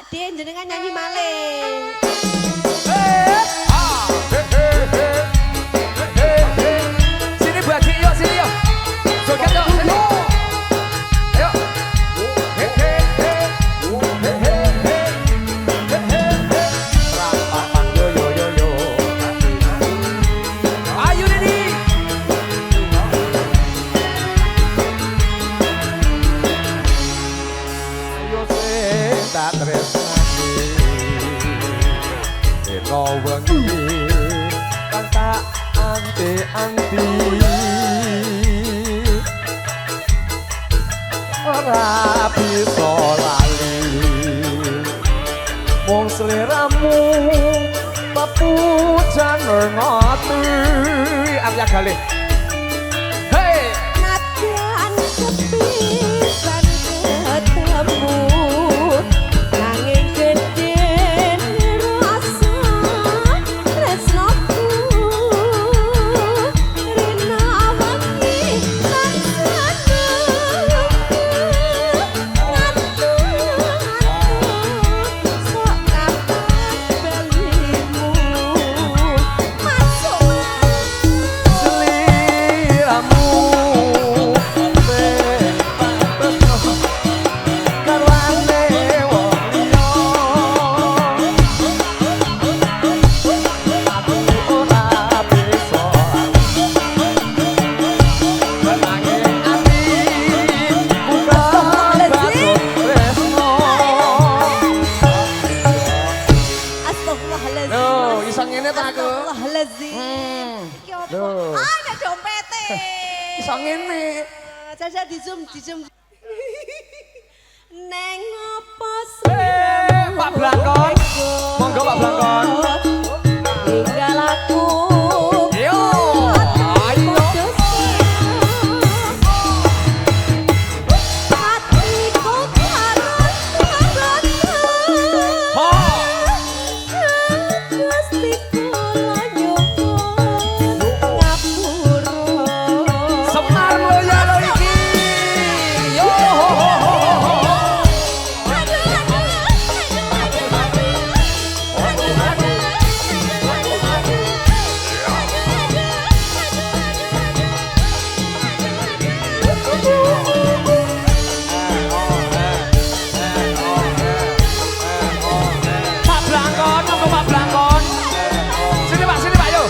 Din jenengan nyanyi malih. Sini Bu Haji, yuk sini yuk. Joget yuk sini. Ayo. Rampapan yo yo yo yo. Ayo Didi. Ayo sing tak tresnani. Eno wengi kang tak anti-anti. Ora bisa lali mung sliramu pepujan ngati Arya Galih. Hei Nadyan sepisan ketemu nanging gedhe rasa tresnoku rena wengi tansah sok kapan balimu masuk sliramu karwane wong liya aku ora bisa nanging ati bukan batut tresno. Astagfirullahaladzim. Loh, iso ngene ta aku? Astagfirullahaladzim. Iki apa? Loh. Ah, ada dompete. Iso ngene. Caca di zoom. Neng apa Pak Blangkon. Monggo Pak Blangkon. tinggal aku. Yo, ayo. Hatiku karena Ho. Gusti kula nyuwun ngapura. Semar Mulya lo iki. Yo. Pak Blangkon, monggo Pak Blangkon. Sini Pak, yo.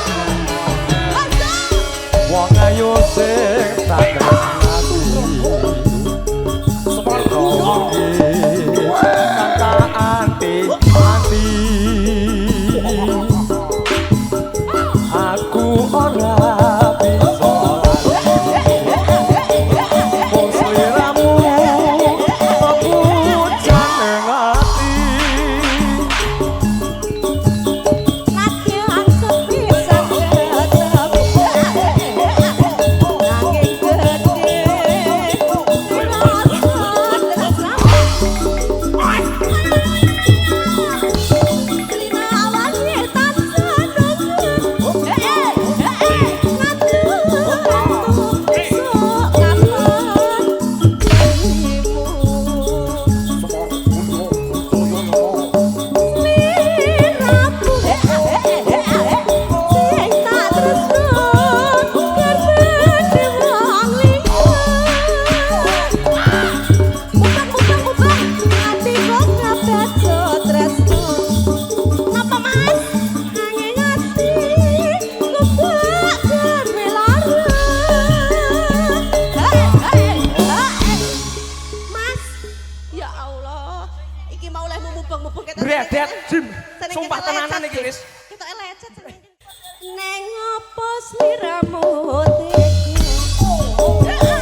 Wong ayu sing tak tresnani. Swarga wengi kang tak anti-anti. Aku ora bisa mung sliramu pepujan ning ati. Nadyan sepisan ketemu nanging gedhe rasa Rina awake tansah nunggu. Bredet, Jim. Sumpah tenanan iki wis. Kita lecet. Neng opo sliramu tega.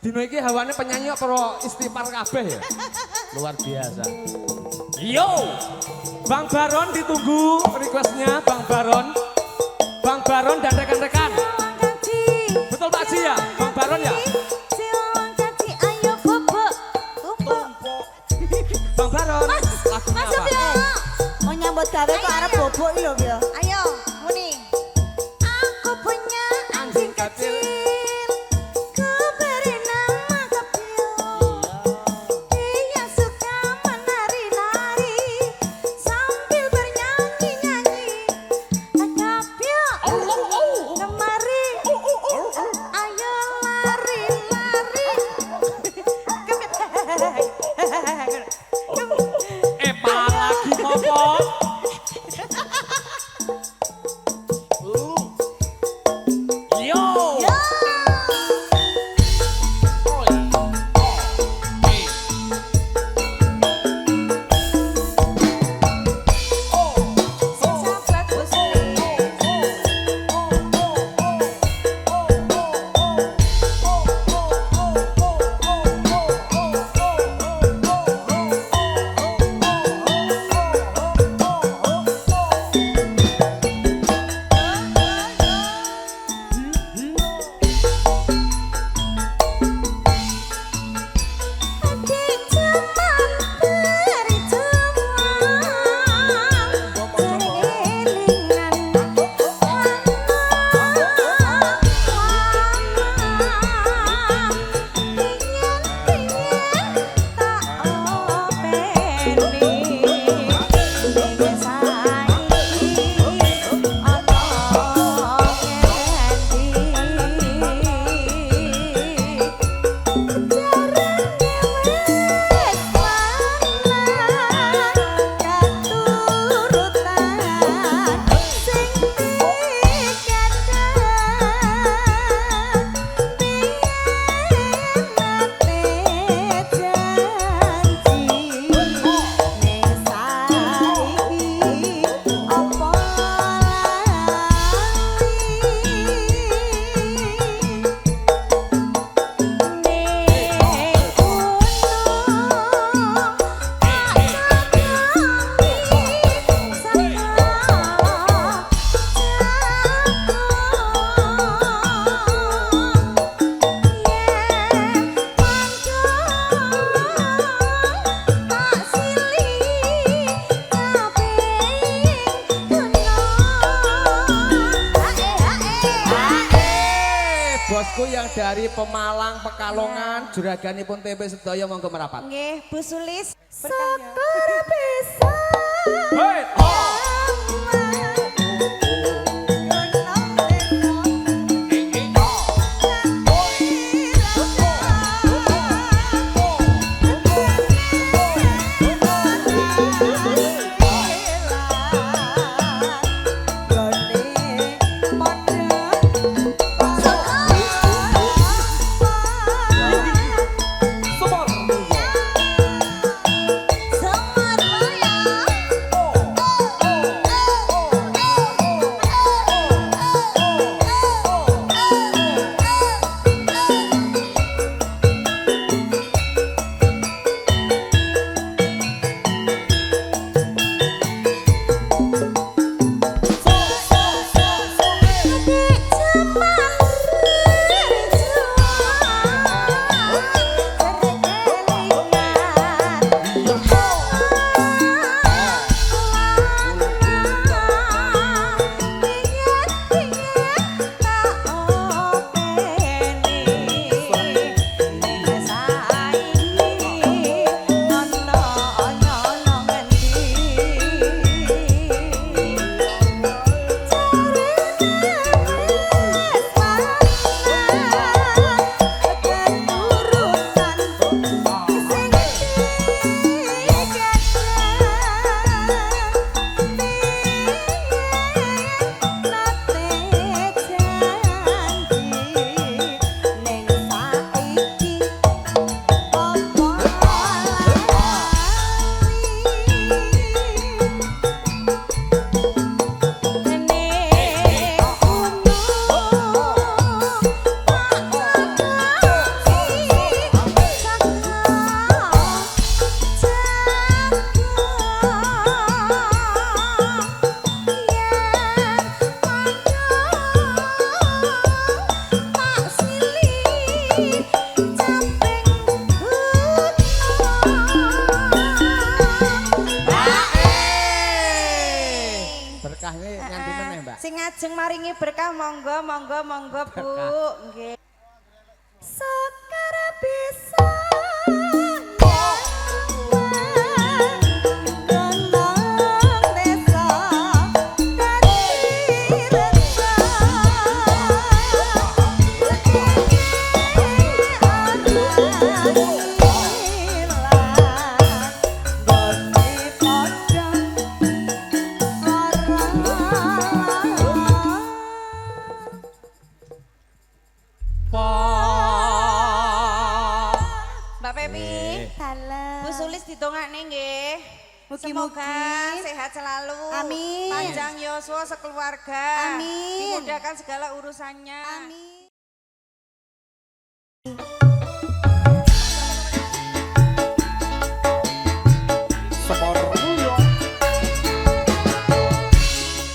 Dino iki hawane penyanyi apa istighfar kabeh ya? Luar biasa. Yo! Bang Baron ditunggu requestnya Bang Baron. Bang Baron dan rekan-rekan. Betul Pak Ji ya? Bang Baron ya? Bang Baron. Lagunya apa? Mau nyambut gawe kok arep bobok iki lho ya. Ayo, muni. Aku punya anjing kecil. Ku beri nama Kapil. Dia suka menari-nari sambil bernyanyi-nyanyi. Kapil. Kemari. Ayo lari-lari. Lagi ngopo? Yo! Bosku yang dari Pemalang, Pekalongan, juraganipun TP sedaya monggo merapat. Nggih, Bu Sulis. Sabar bisa. Hei, Semar lajeng maringi berkah monggo monggo monggo Bu. Nggih. Sekar bisa ditongakne nggih. Semoga sehat selalu. Amin. Panjang yuswa sekeluarga. Amin. Dimudahkan segala urusannya. Amin.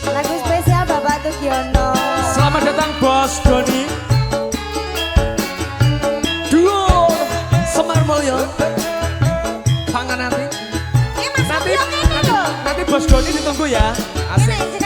Lagu spesial Bapak Tugiono. Selamat datang Bos Doni. Duo Semar Mulyo. Pangan nanti. Nanti Bos Doni ditunggu ya. Asik.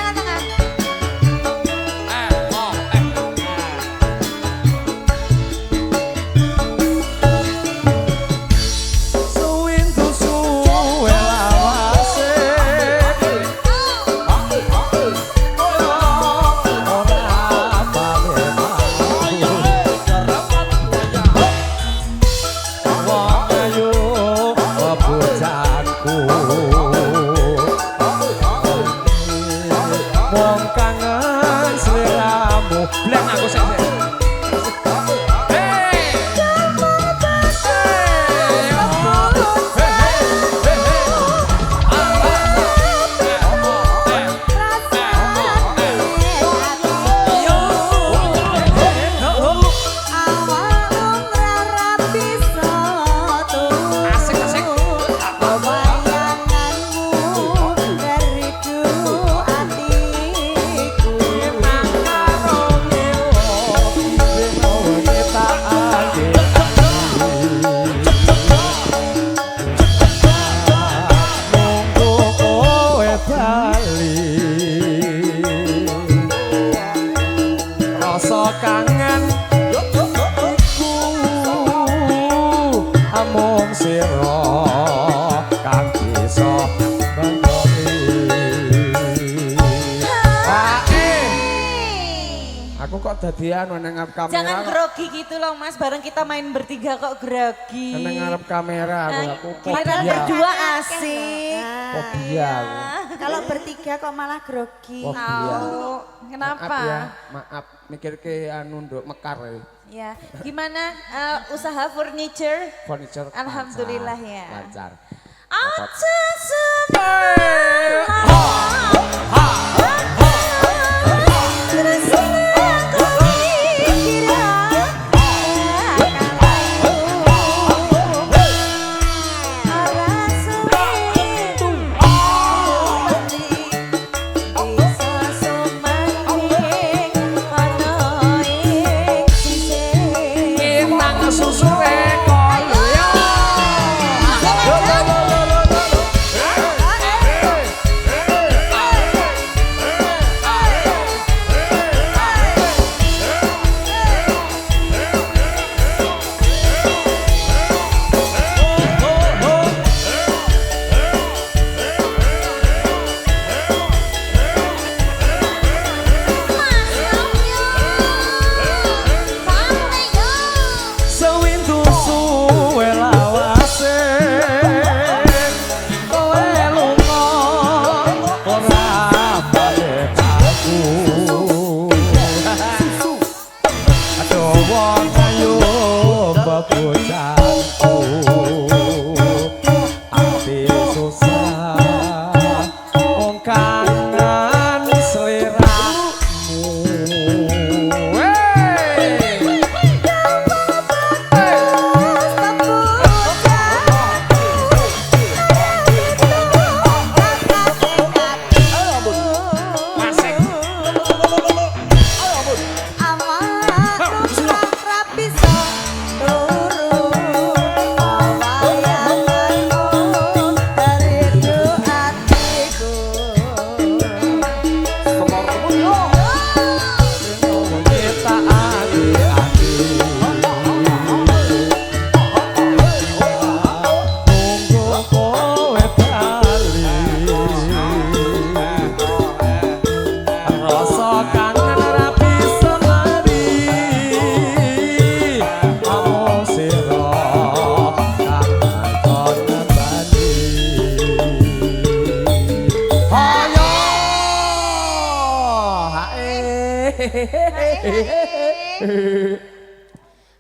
Dadian nang ngarep kamera. Jangan grogi gitu loh Mas, bareng kita main bertiga kok grogi. Nang ngarep kamera aku Padahal berdua asik. Fobia. Kalau bertiga kok malah grogi. Kenapa? Maaf, mikir ke anu nduk mekar ya. Gimana usaha furniture? Furniture. Alhamdulillah ya. Lancar. Aja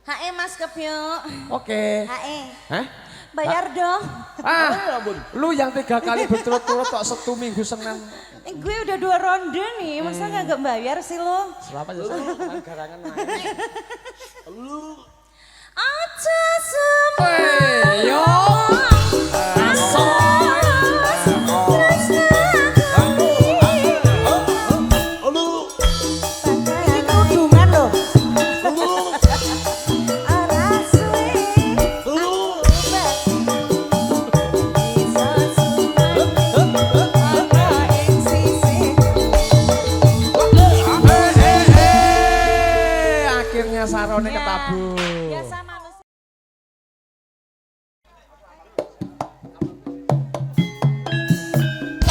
Hae Mas Kebyo. Oke. Hae. Hah? Bayar dong. Ah, lu yang 3 kali berturut-turut kok 1 minggu Senin. Gue udah 2 ronde nih, masa nggak bayar sih lo? Selapa aja saya garangan naik. Lu. Aja semua. Yo. Akhirnya sarone ketabu. Biasa manusia.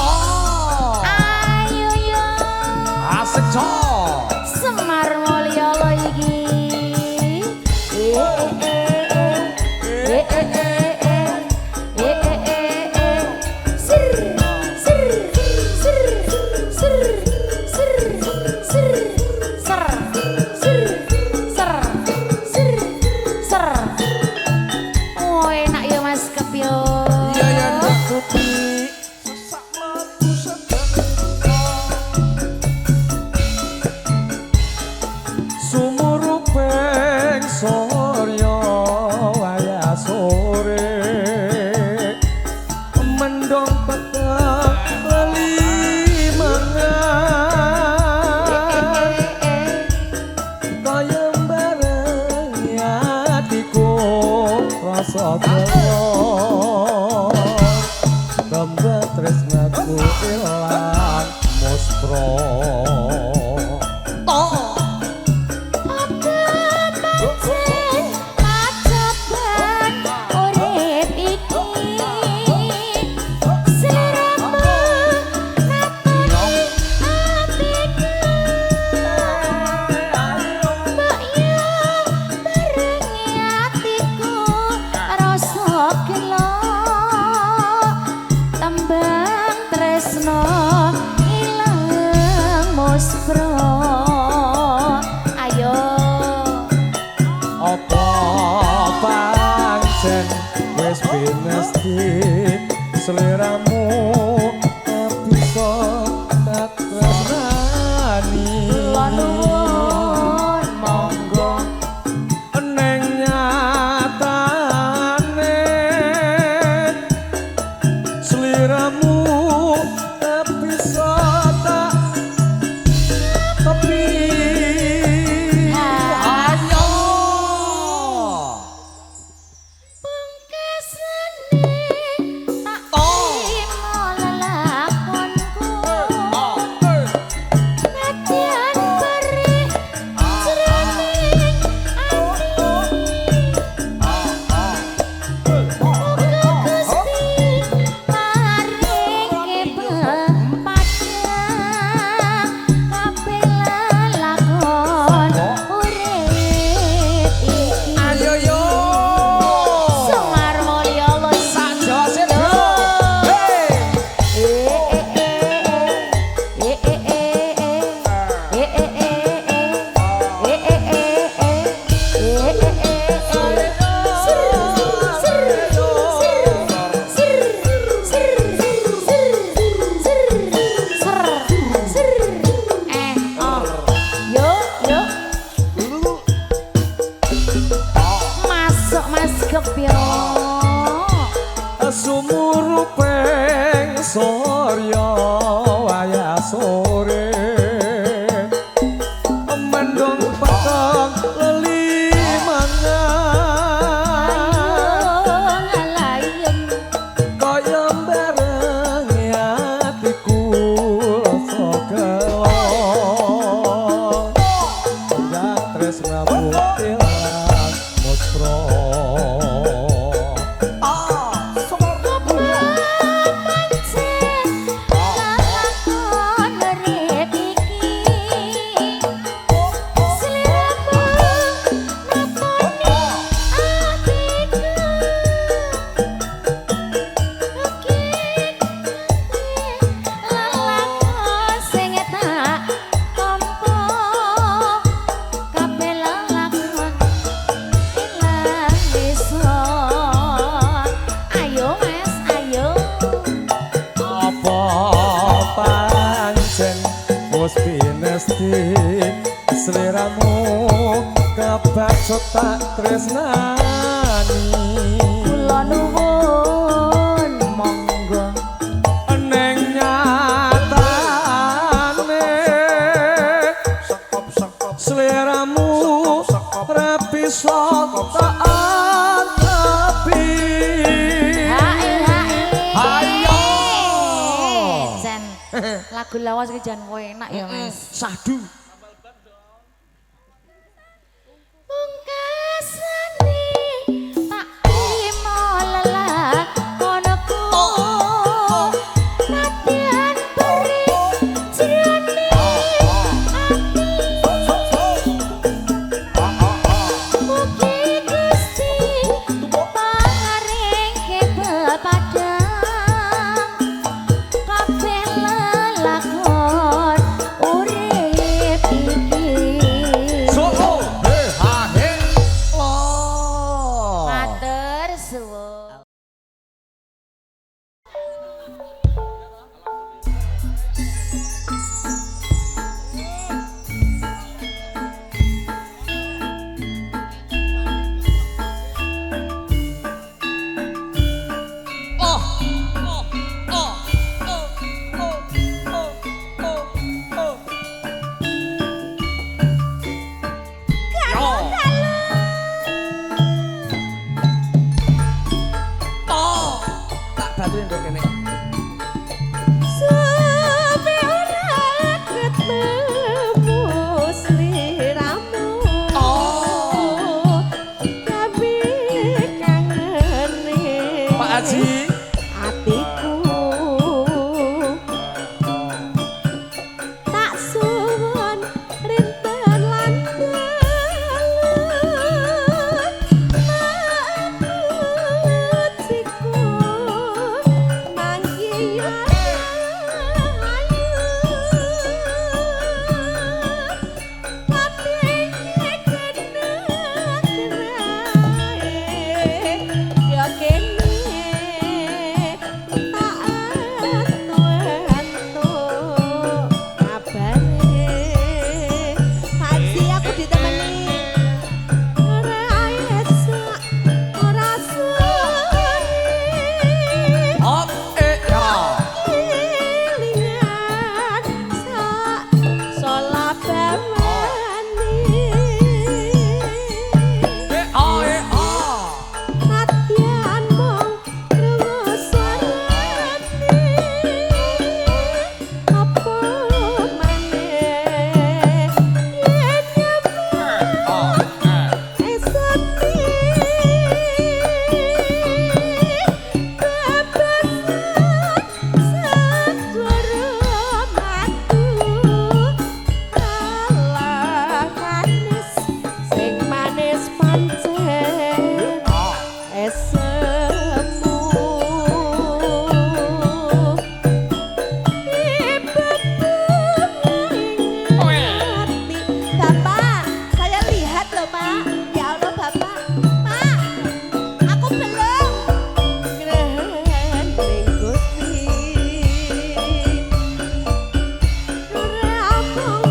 Oh, Ayo yo asik cok. Semar Mulya lo iki. Sir sir sir sir sir sir ser ser ser ser ser. Oh enak ya Mas Kebyo. Iya ya nutupi sesak mlebu sumuruping sorya waya sore mendong peteng lali mangan kaya bareng atiku rasa Bamba tresnaku ilang muspro. Ayo Apa pancen wis pinesti seliramu bisa tak tresnani nuwun monggo neng nyatane seliramu bisa tak tapi ayo ayo yo Semar Mulya lo saja sih hey Masuk Mas Kebyo. sumuruping sorya waya sore mendong peteng leli mangan Ngalayem kaya bareng atiku rasa gelo ndak tresnaku ilang muspro ojo tak tresnani kula nuwun monggo neng nyatane seleramu rapi tak atepi ayo Jan lagu lawas iki jan kowe enak ya Mas sadu pungkasane tak trimo lelah kono ku latihan beri jroning mugi Gusti paringke pepadang kabeh lelakon urip iki solo ha he lo matur suwun tak bantuin kok kene Sampai ora ketemu sliramu tapi kangene Pak Haji atiku tak suwun rinten lan op ya Bapak, saya lihat loh Pak. Ya Allah Bapak. Pak, aku belum. Keren Gusti. Ramong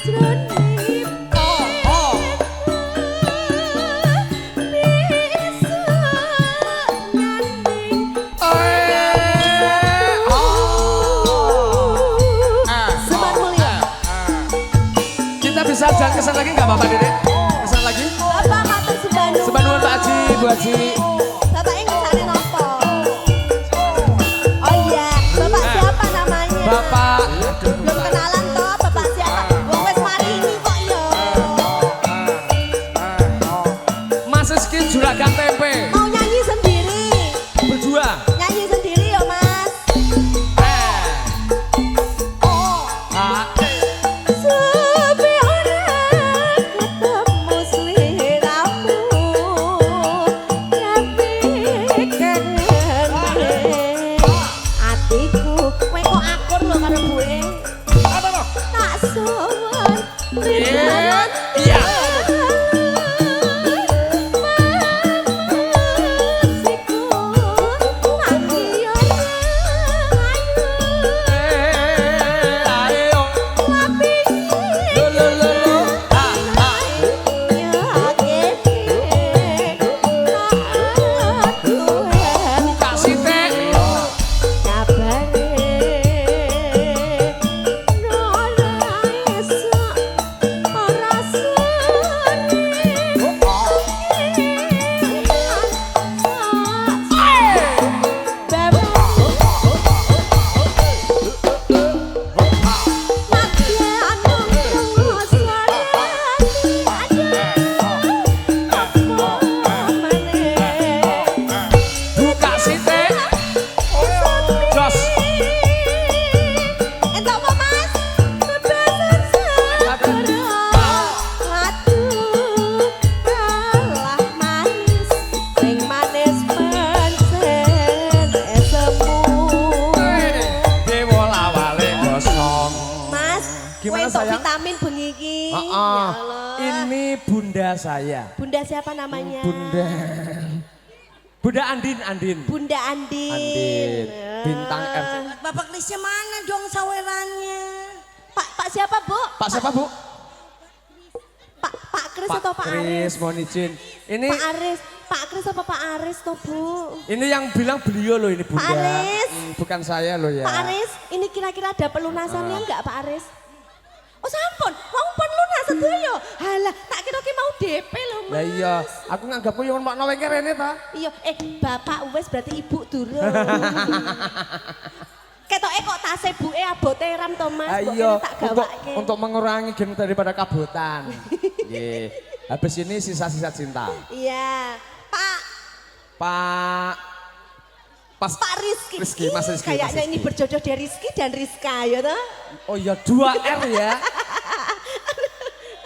jroning bisa nyanding Semar Mulia. kita bisa jalan kesan lagi nggak Bapak Dedek kesan lagi Bapak matur sebanung. sebanduan Pak Haji Bu Haji Bapak ini kesane nopo? Oh iya, Bapak siapa namanya? Bapak Belum kenalan toh, Bapak siapa? Wong wis mari ini kok ya. Mas Rizky Juragan Tempe Mau nyanyi sendiri. berdua Nyanyi sendiri ya, Mas. Sampai ora ketemu sliramu, tapi kangene atiku. Kowe kok akur lho karo buwe. Tak suwun rinten iya vitamin bengi iki. Ya Ah, Allah. ini bunda saya. Bunda siapa namanya? Bunda Andin. Bunda Andin. Andin. Bintang RC. Bapak Krisnya mana dong sawerannya? Pak siapa, Bu? Pak siapa, Bu? Pak Kris atau Pak Aris? Kris, mohon izin. Ini Pak Aris. Pak Kris apa Pak Aris toh, Bu? ini yang bilang beliau loh ini Bunda. Pak Aris. Bukan saya loh ya. Pak Aris, ini kira-kira ada pelunasannya enggak Pak Aris? Oh sampun, mau pun lunas sedoyo. Halah, tak kira ki mau DP loh, Mas. Lah iya, aku nganggap kowe yang makna weke rene ta. Iya, bapak wis berarti ibu durung. Ketoke kok tase buke abote ram to Mas, mbok Iya, kene tak gawake. untuk mengurangi gen daripada kabotan. Nggih. Habis ini sisa-sisa cinta. Iya, Pak Rizky. Mas Rizky. Kayaknya ini berjodoh dari Rizky dan Rizka ya toh? Oh iya 2R ya.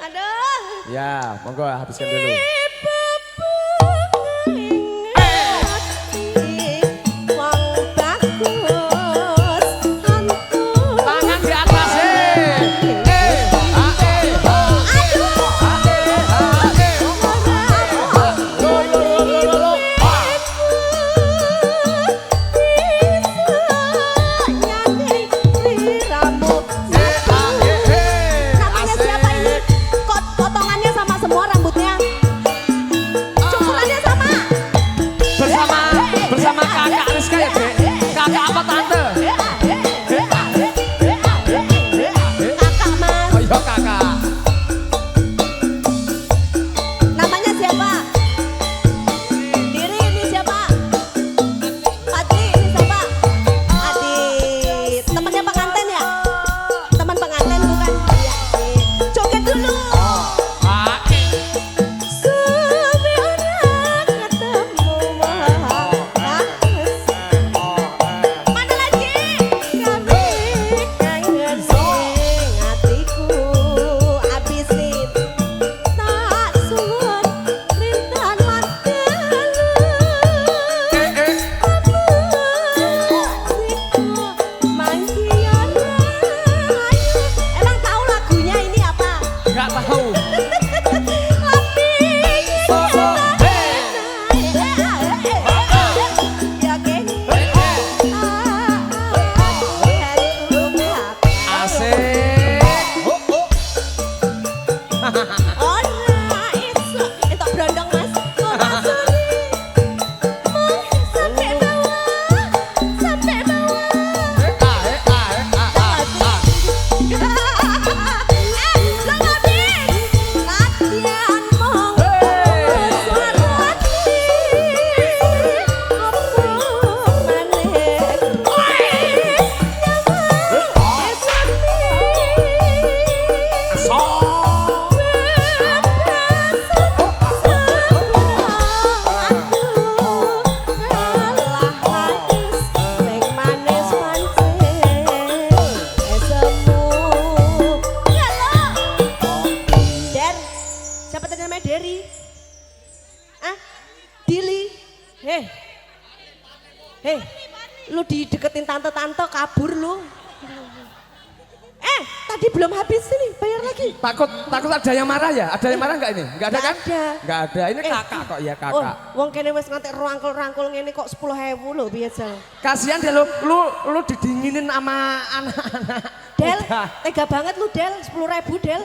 Aduh. Ya, monggo habiskan dulu. Tangan di atas. Namanya siapa ini? Kok potongannya sama semua rambutnya? Cukurannya sama? Bersama kakak Rizka ya, Dek. Kakak apa tante? Kakak Mas. Oh iya kakak. Namanya siapa? Diri ini siapa? Adri ini siapa? Adit. Temannya pengantin ya? Teman pengantin bukan? Iya. Joget dulu. Suami orang ketemu mana lagi? Kami kangen sing hatiku abisin tak suwun rintan mantelu mangkian rayu. Emang tahu lagunya ini apa? Enggak tahu. Asik. Siapa tadi namanya Derry? Ah, Dili. Hei, lu dideketin tante-tante kabur lu. Tadi belum habis ini, bayar lagi. Takut ada yang marah ya? Ada yang marah enggak ini? Enggak ada kan? Ada. Enggak ada. Ini kakak kok ya kakak. Wong kene wis nganti rangkul-rangkul ngene kok 10.000 lho biasa. Kasihan deh lu didinginin sama anak-anak. Del, Udah. tega banget lu Del, 10.000 Del.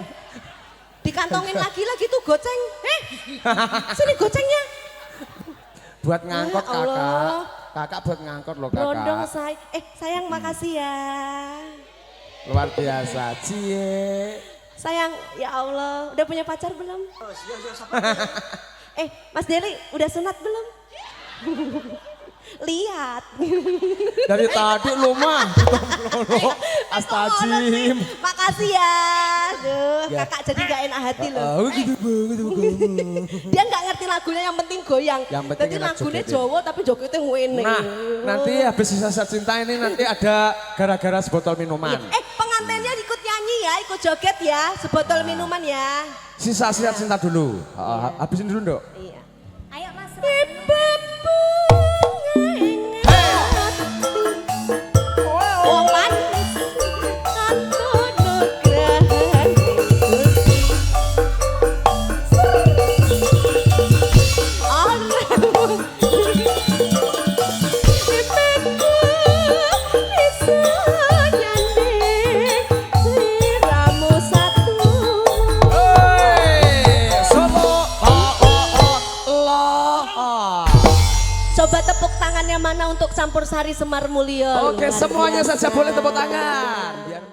Dikantongin lagi tuh goceng. Sini gocengnya. Buat ngangkot Ya Allah. kakak. Kakak buat ngangkot loh Brondong kakak. say. Sayang makasih ya. Luar biasa. Cie. Sayang, ya Allah, udah punya pacar belum? Mas Deli, udah sunat belum? Lihat. Dari tadi lu mah. Astagfirullah. Makasih ya. Duh, Ya. kakak jadi gak enak hati loh. Oh gitu banget sama kamu. Dia nggak ngerti lagunya, yang penting goyang. Yang penting Jadi enak lagunya jogetin. Jawa tapi jogetnya ngene. Nah, nanti habis sisa cinta ini nanti ada gara-gara sebotol minuman. Pengantinnya ikut nyanyi ya, ikut joget ya, sebotol minuman ya. Sisa-sisa cinta dulu. Habisin dulu, Nduk. Iya. Ayo Mas. Oh manis, kanto nugrahan. tepuk tangannya mana untuk Campur Sari Semar Mulyo. Oke, Luar semuanya biasa. saja boleh tepuk tangan. Biar